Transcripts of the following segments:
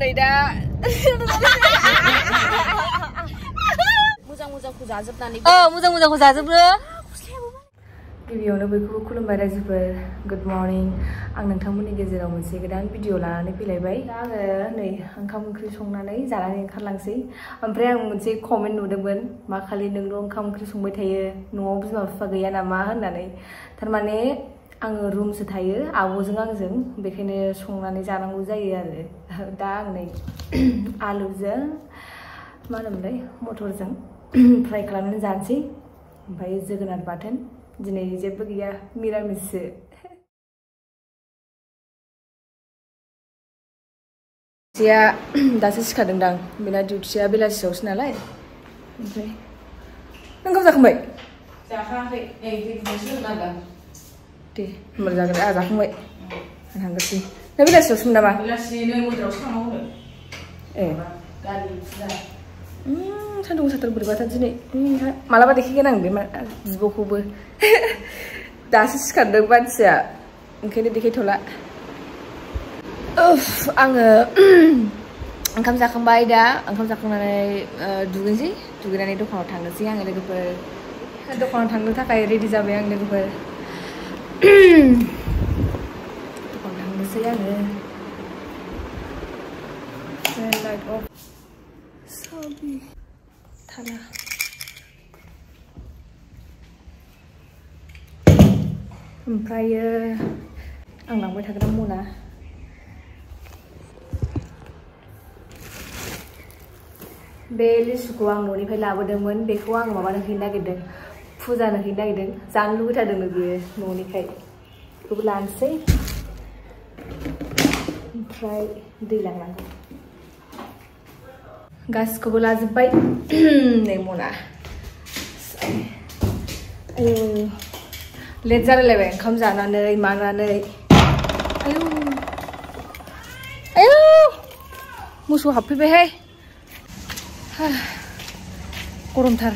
नै दा मोजां-मोजांखौ जाजोबनानै मोजां-मोजांखौ जाजोबनो गिबियावनो बयखौबो खुलुमबाय रायजोफोर गुड मर्निं आं नोंथांमोननि गेजेराव मोनसे गोदान भिडिअ लानानै फैलायबाय दा आङो नै ओंखाम ओंख्रि संनानै जानानै ओंखारलांसै ओमफ्राय आं मोनसे कमेन्ट नुदोंमोन मा खालि नोंल' ओंखाम ओंख्रि संबाय थायो न'आव बिमा बिफा गैया नामा होननानै थारमाने आङो रुमसो थायो आब'जों आंजों बेखायनो संनानै जानांगौ जायो आरो दा आं नै आलुजों मा होनोमोनलाय मटरजों फ्राय खालामनानै जानोसै ओमफ्राय जोगोनार बाथोन दिनै जेबो गैया मिरामिससो डिउटिया दासो सिखारदोंदां बेना डिउटिया बेलासियावसो नालाय ओमफ्राय नों ओंखाम जाखांबाय जाखाङाखै नै दैखौसो लोंनांगोन दे होमबा जागोन आंहा जाखांबाय आं थांगोरसै नों बेलासियावसोमोन नामा बेलासि नै मोनायावसो थांनांगौ ए गारि फुजा सान्दुं गोसाथार बोरैबाथार दिनै मालाबा देखायगोन आं बे बिब'खौबो दासो सिखारदों मानसिया ओंखायनो देखायथ'ला आङो ओंखाम जाखांबाय दा ओंखाम जाखांनानै दुगैनोसै दुगैनानै दखानाव थांनोसै आङो लोगोफोर दखानाव थांनो थाखाय रेडि जाबाय आं लोगोफोर दखानाव थांनोसै आङो लाइट अफ साबि थाला ओमफ्रायो आं लांबाय थाग्रा मना बे लिसुखौ आं न'निफ्राय लाबोदोंमोन बेखौ आं माबानो हैनो नागिरदों फुजानो हैनो नागिरदों जानो लुबैथारदोंनो बियो न'निखाय बेखौबो लानोसै ओमफ्राय दै लांनांगौ गासिखौबो लाजोब्बाय नै मना आयौ लेट जालायलायबाय ओंखाम जानानै मानानै आयौ आयौ मोसौ हाबफैबायहाय गरमथार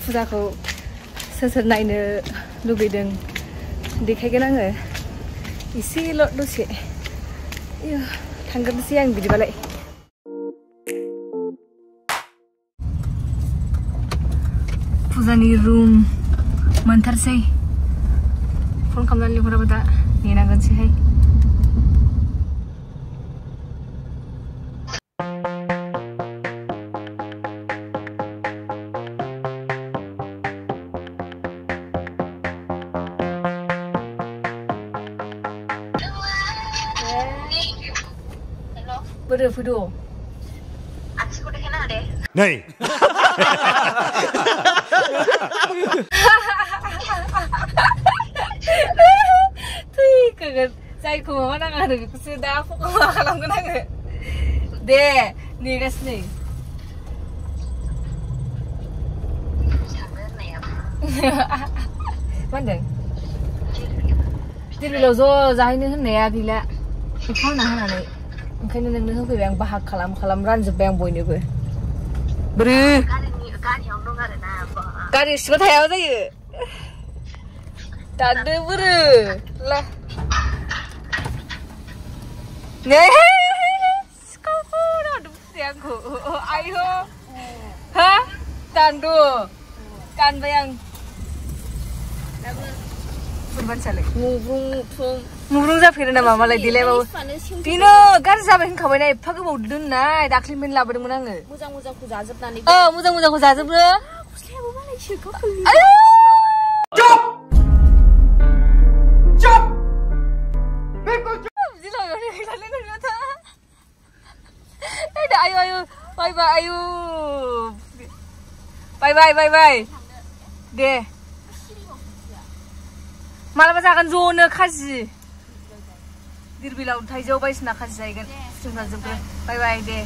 फुजाखौ सोर सोर नायनो लुगैदों देखायगोन आङो एसेल' दसे थांगोरनोसै आं बिदिबालाय फुजानि रुम मोनथारसै फन खालामनानै लिंहराबो दा नेनांगोनसैहाय बोरो फैद' आथिखौ देखायना हो दे नै थैखागोन जायखौ माबा नाङा आरो बेखौसो दा मा खालामगोन आङो दे नेगासिनो मा होनदों दिल्लीयाव ज' जाहैनो होननाया गैला बेखौ आंना होनानै ओंखायनो नोंनो होफैबाय आं बाहाग खालाम रानजोब्बाय आं बयनोबो बोरो गारियावनो दं आरोना गारि सिङाव थायाबा जायो दानदो बोरो ला नै सिखावखौ रावदो बुजिया आंखौ आयौ हा दानबाय आं बोरबानसालाय मुग्रुं जाफेरो नामा मालाय देलायबाबो बेनो गाज्रि जाबाय होनखाबायना एफा गोबाव दोननाय दाख्लिनिफ्रायनो लाबोदोंमोन आङो मोजां-मोजांखौ जाजोबनानै मोजां-मोजांखौ जाजोबनो गस्लायाबो मालाय सोखाखोलि बाय दे मालाबा जागोन ज'नो खाजि दिरबिलाव थाइजौ बायदिसिना खाजि जाहैगोन जोंना जोबो बाय दे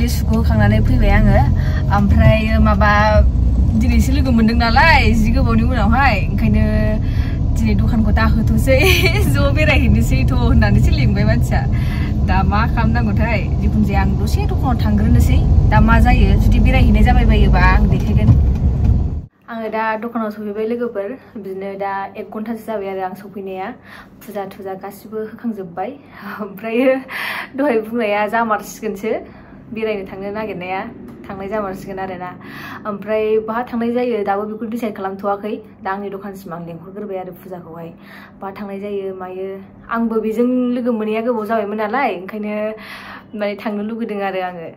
लिसुखौ होखांनानै फैबाय आङो ओमफ्राय माबा दिनैसो लोगो मोनदों नालाय जि गोबावनि उनावहाय ओंखायनो दिनै दखानखौ दाहोथ'सै ज' बेरायहैनोसैथ' होननानैसो लिंबाय मानसिया दा मा खालामनांगौथाय जिखुनु जाया आं दसे दखानाव थांग्रोनोसै दा मा जायो जुदि बेरायहैनाय जाबाय बायोबा आं देखायगोन आङो दा दखानाव सफैबाय लोगोफोर बिदिनो दा 1 घन्टासो जाबाय आरो आं सफैनाया फुजा थुजा गासिबो होखांजोब्बाय ओमफ्राय दहाय बुंनाया जामारसिगोनसो बेरायनो थांनो नागिरनाया थांनाय जामारसिगोन आरोना ओमफ्राय बहा थांनाय जायो दाबो बेखौ डिसाइड खालामथ'वाखै दा आंनि दखानसिम आं लेंहरग्रोबाय आरो फुजाखौहाय बहा थांनाय जायो मायो आंबो बेजों लोगो मोनैया गोबाव जाबायमोन नालाय ओंखायनो माने थांनो लुगैदों आरो आङो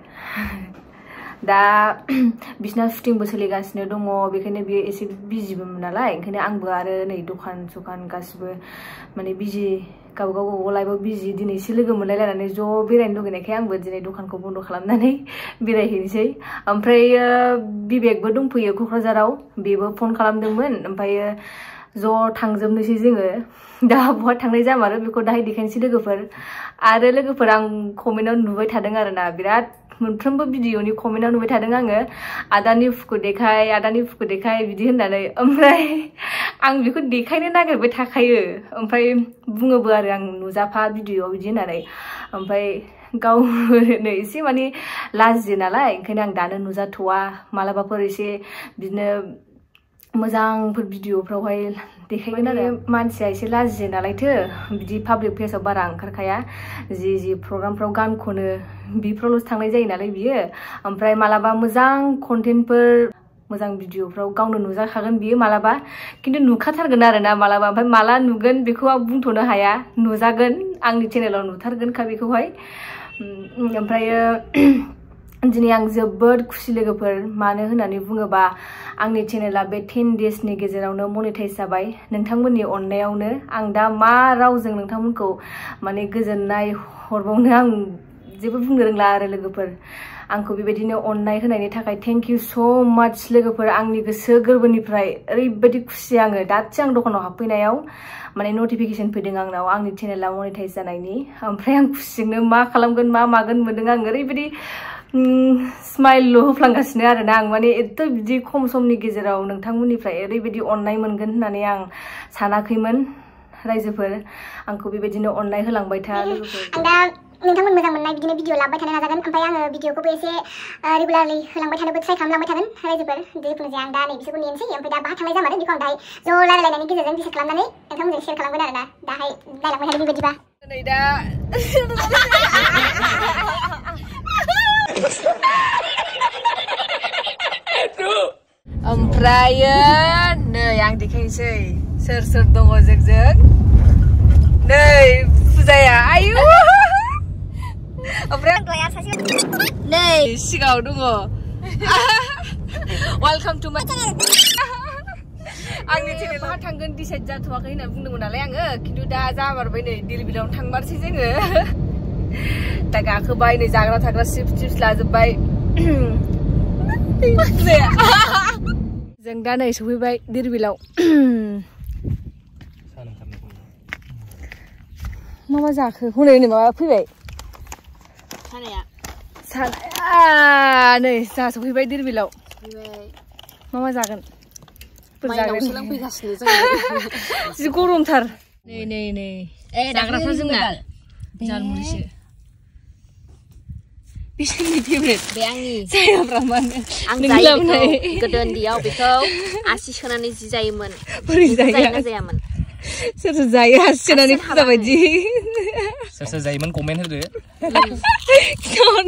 दा बिसना शुटिंबो सोलिगासिनो दङ बेखायनो बियो एसे बिजिबोमोन नालाय ओंखायनो आंबो आरो नै दखान सखान गासिबो माने बिजि गावबागाव लाइफआव बिजि दिनैसो लोगो मोनलायलायनानै ज' बेरायनो लुगैनायखाय आंबो दिनै दखानखौ बन्द' खालामनानै बेरायहैनोसै ओमफ्राय बिबेकबो दंफैयो क'क्राझाराव बेबो फन खालामदोंमोन ओमफ्राय ज' थांजोबनोसै जोङो दा बहा थांनाय जामारो बेखौ दाहाय देखायनोसै लोगोफोर आरो लोगोफोर आं कमेन्टआव नुबाय थादों आरोना बिराद मोनफ्रोमबो भिडिअनि कमेन्टआव नुबाय थादों आङो आदानि फुखौ देखाय बिदि होननानै ओमफ्राय आं बेखौ देखायनो नागिरबाय थाखायो ओमफ्राय बुङोबो आरो आं नुजाफा भिडिअआव बिदि होननानै ओमफ्राय गावनो एसे माने लाजियो नालाय ओंखायनो आं दानो नुजाथ'वा मालाबाफोर एसे बिदिनो मोजांफोर भिडिअफ्रावहाय देखायगोन आरो मानसिया एसे लाजियो नालायथो बिदि पाब्लिक प्लेसाव बारा ओंखारखाया जि प्रग्रामफ्राव गान खनो बेफोरावल'सो थांनाय जायो नालाय बियो ओमफ्राय मालाबा मोजां कन्टेन्टफोर मोजां भिडिअफ्राव गावनो नुजाखागोन बियो मालाबा खिन्थु नुखाथारगोन आरोना मालाबा ओमफ्राय माला नुगोन बेखौ आं बुंथ'नो हाया नुजागोन आंनि चेनेलाव नुथारगोनखा बेखौहाय ओमफ्रायो दिनै आं जोबोद खुसि लोगोफोर मानो होननानै बुङोबा आंनि चेनेला बे 10 डेजनि गेजेरावनो मनेटाइज जाबाय नोंथांमोननि अननायावनो आं दा मा रावजों नोंथांमोनखौ माने गोजोननाय हरबावनो आं जेबो बुंनो रोंला आरो लोगोफोर आंखौ बेबायदिनो अननाय होनायनि थाखाय थेंक इउ स' माच लोगोफोर आंनि गोसो गोरबोनिफ्राय ओरैबायदि खुसि आङो दासो आं दखानाव हाबफैनायाव माने नटिफिकेसन फैदों आंनाव आंनि चेनेला मनेटाइज जानायनि ओमफ्राय आं खुसिजोंनो मा खालामगोन मा मागोन मोनदों आं ओरैबायदि स्माइल होफ्लांगासिनो आरोना आं माने एथ' बिदि खम समनि गेजेराव नोंथांमोननिफ्राय ओरैबायदि अननाय मोनगोन होननानै आं सानाखैमोन रायजोफोर आंखौ बेबायदिनो अननाय होलांबाय था लोगोफोर दा नोंथांमोन मोजां मोननाय बिदिनो भिडिअ लाबोबाय थानो नाजागोन ओमफ्राय आङो भिडिअखौबो एसे रेगुलारलि होलांबाय थानोबो ट्राइ खालामलांबाय थागोन रायजोफोर जिखुनु जाया आं दा नै बिसोरखौ नेनोसै ओमफ्राय दा बाहा थांनाय जामारो बेखौ आं दाहाय ज' रायलायनायनि गेजेरजों डिसाइड खालामनानै नोंथांमोनजों शेयार खालामगोन आरोना दाहाय नायलांबाय थानो बेबायदिबा नै दा ओमफ्रायो नै आं देखायनोसै सोर सोर दङ जोंजों नै फुजाया आयु ओमफ्राय नै सिगाङाव दङ वेलकाम टु माय आंनि चेनेल बहा थांगोन डिसाइड जाथ'वाखै होनना बुंदोंमोन नालाय आङो खिन्थु दा जामारबाय नै दिलबिलावनो थांमारसै जोङो दा गाखोबाय नै जाग्रा थाग्रा चिप्स लाजोब्बाय जों दा नै सफैबाय दिरबिलाव मा जाखो हनै नै माबा फैबाय सानाया नै जा सफैबाय दिरबिलाव मा जागोन जि गरमथार नै जाग्राफ्रा जोंना जालमुरिसो बिसोरनि फेभरेट बे आंनि जायाफ्रा मानो आं जायो गोदो उन्दैयाव बेखौ आसि सोनानै जि जायोमोन बोरै जायोना जायामोन सोर जायो आसि सोनानै फुजा बायदि सोर जायोमोन कमेन्ट होदो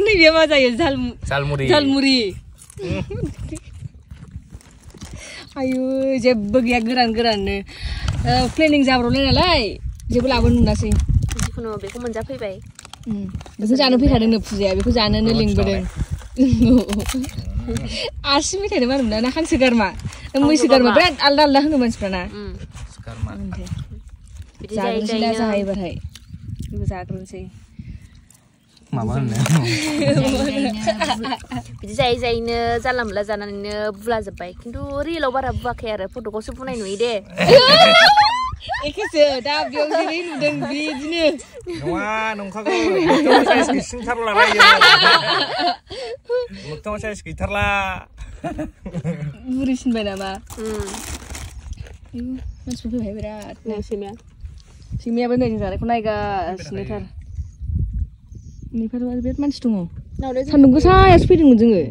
नैबे मा जायो जालमुरि आयु जेबो गैया गोराननो प्लेनिं जाब्रबनाय नालाय जेबो लाबोनो मोनासै जिखुनु बेखौ मोनजाफैबाय बेखौ जानो फैखादोंनो फुजाया बेखौ जानोनो लिंबोदों आसि मेथाइनो मा होनोमोन ना हांसो गारमा मैसो गारमा बिराद आलदा आलदा होनो मानसिफ्राना जाग्रोसै ना जाहैबाथाय बेखौ जाग्रोनोसै माबा होनो बिदि जायै जायैनो जानला मोनला जानानैनो बुला जोब्बाय खिन्थु रियेलाव बारा बुवाखै आरो फट'खौसो बुनाय नुयो दे एखेसो दा बेयाव जेरै नुदों बिदिनो नङा नंखागौ मोगथाङाव साइज गैसिनथारला रायो मोगथाङाव साइज गैथारला बुरिसिनबाय नामा मानसिफोर फैबाय बिराद सैमायाबो नै जानायखौ नायगासिनोथार बेफोर बिराद मानसि दङ सान्दुं गोसायासो फैदोंमोन जोङो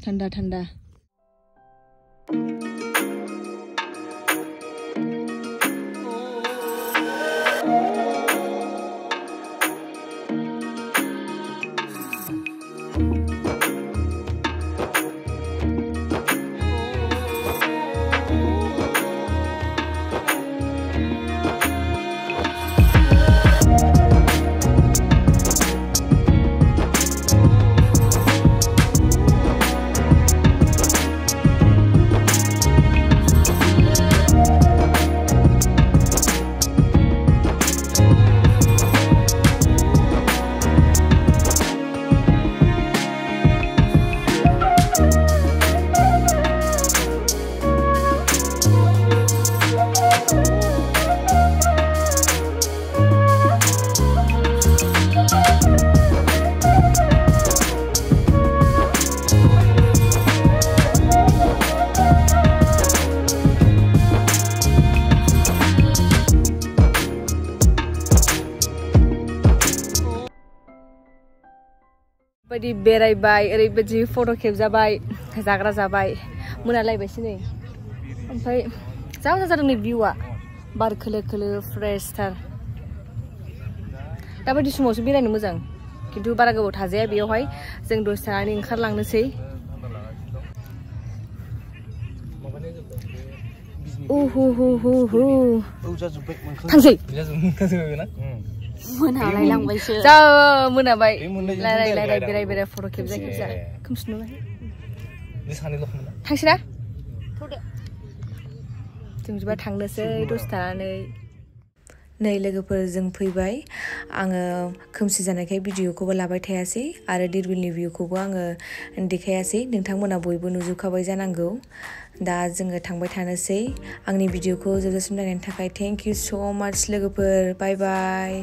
थान्दा थान्दा बायदि बेरायबाय ओरैबायदि फट' खेबजाबाय जाग्रा जाबाय मोनालायबायसो नै ओमफ्राय जा मोजां जादों नै भिउआ बार खोलो खोलो फ्रेशथार दाबायदि समावसो बेरायनो मोजां खिन्थु बारा गोबाव थाजाया बेयावहाय जों दसे थानानै ओंखारलांनोसै थांसै मोनालायलांबायसो जा मोनाबाय रायलाय बेराय फट' खेबजा खोमसि नुबाय थांसै ना जों बिदिबा थांनोसै दसे थानानै नै लोगोफोर जों फैबाय आङो खोमसि जानायखाय भिडिअखौबो लाबाय थायासै आरो दिरबिलनि भिउखौबो आङो देखायासै नोंथांमोना बयबो नुजोबखाबाय जानांगौ दा जोङो थांबाय थानोसै आंनि भिडिअखौ जोबजासिम नायनायनि थाखाय थेंक इउ स' माच लोगोफोर बाय बाय